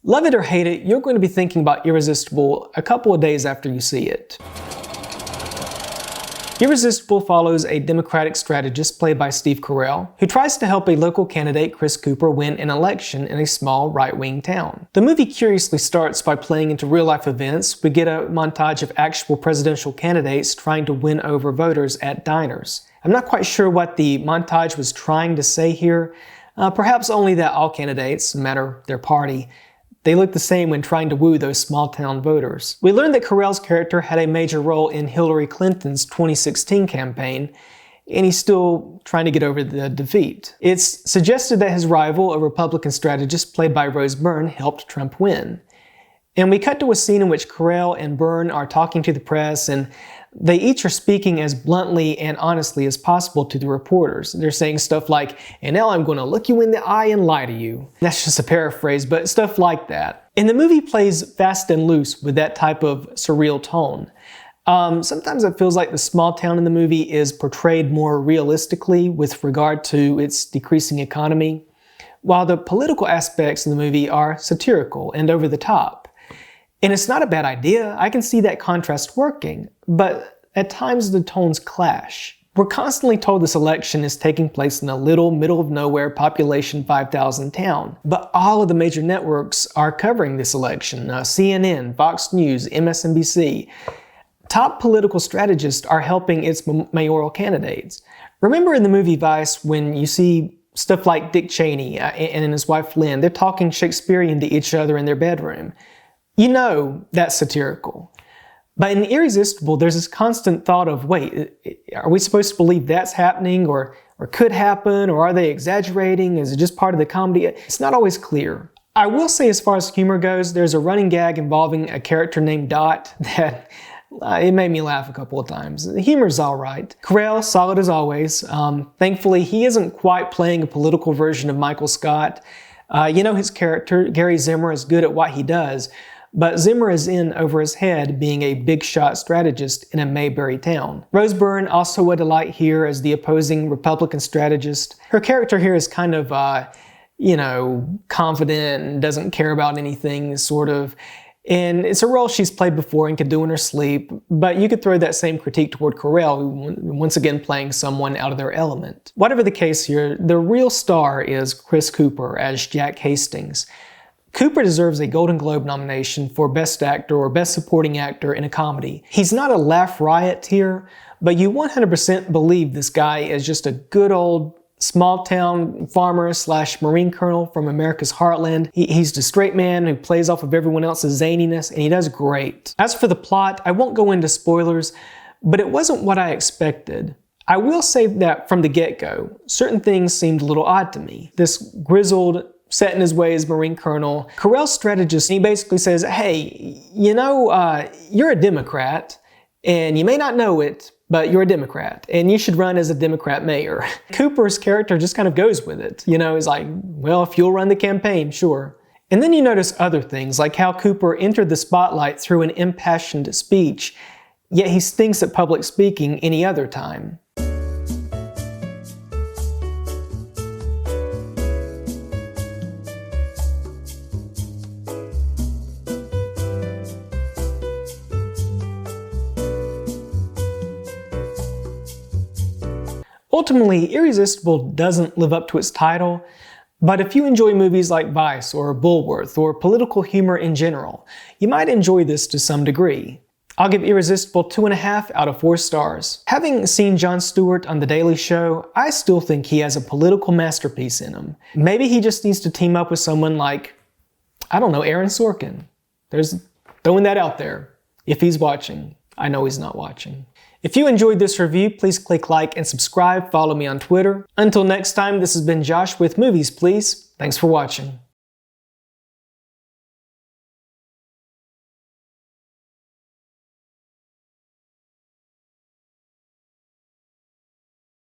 Love it or hate it, you're going to be thinking about Irresistible a couple of days after you see it. Irresistible follows a Democratic strategist played by Steve Carell, who tries to help a local candidate, Chris Cooper, win an election in a small right-wing town. The movie curiously starts by playing into real-life events. We get a montage of actual presidential candidates trying to win over voters at diners. I'm not quite sure what the montage was trying to say here. Perhaps only that all candidates, no matter their party, they look the same when trying to woo those small-town voters. We learned that Carell's character had a major role in Hillary Clinton's 2016 campaign, and he's still trying to get over the defeat. It's suggested that his rival, a Republican strategist played by Rose Byrne, helped Trump win. And we cut to a scene in which Carell and Byrne are talking to the press, and they each are speaking as bluntly and honestly as possible to the reporters. They're saying stuff like, "And now I'm going to look you in the eye and lie to you." That's just a paraphrase, but stuff like that. And the movie plays fast and loose with that type of surreal tone. Sometimes it feels like the small town in the movie is portrayed more realistically with regard to its decreasing economy, while the political aspects of the movie are satirical and over the top. And it's not a bad idea. I can see that contrast working, but at times the tones clash. We're constantly told this election is taking place in a little middle-of-nowhere population 5,000 town, but all of the major networks are covering this election. CNN, Fox News, MSNBC. Top political strategists are helping its mayoral candidates. Remember in the movie Vice when you see stuff like Dick Cheney and his wife Lynn, they're talking Shakespearean to each other in their bedroom. You know that's satirical. But in Irresistible, there's this constant thought of, wait, are we supposed to believe that's happening or could happen, or are they exaggerating? Is it just part of the comedy? It's not always clear. I will say as far as humor goes, there's a running gag involving a character named Dot that it made me laugh a couple of times. The humor's all right. Carell, solid as always. Thankfully, he isn't quite playing a political version of Michael Scott. You know his character, Gary Zimmer, is good at what he does. But Zimmer is in over his head being a big shot strategist in a Mayberry town. Rose Byrne, also a delight here as the opposing Republican strategist. Her character here is kind of, confident and doesn't care about anything, sort of. And it's a role she's played before and can do in her sleep, but you could throw that same critique toward Carell, who once again playing someone out of their element. Whatever the case here, the real star is Chris Cooper as Jack Hastings. Cooper deserves a Golden Globe nomination for Best Actor or Best Supporting Actor in a Comedy. He's not a laugh riot here, but you 100% believe this guy is just a good old small-town farmer / Marine colonel from America's heartland. He's the straight man who plays off of everyone else's zaniness, and he does great. As for the plot, I won't go into spoilers, but it wasn't what I expected. I will say that from the get-go, certain things seemed a little odd to me. This grizzled, set in his ways Marine colonel, Carell's strategist, he basically says, hey, you're a Democrat, and you may not know it, but you're a Democrat, and you should run as a Democrat mayor. Cooper's character just kind of goes with it. He's like, well, if you'll run the campaign, sure. And then you notice other things, like how Cooper entered the spotlight through an impassioned speech, yet he stinks at public speaking any other time. Ultimately, Irresistible doesn't live up to its title, but if you enjoy movies like Vice or Bulworth or political humor in general, you might enjoy this to some degree. I'll give Irresistible 2.5 out of 4 stars. Having seen Jon Stewart on The Daily Show, I still think he has a political masterpiece in him. Maybe he just needs to team up with someone like, Aaron Sorkin. Throwing that out there. If he's watching. I know he's not watching. If you enjoyed this review, please click like and subscribe. Follow me on Twitter. Until next time, this has been Josh with Movies Please. Thanks for watching.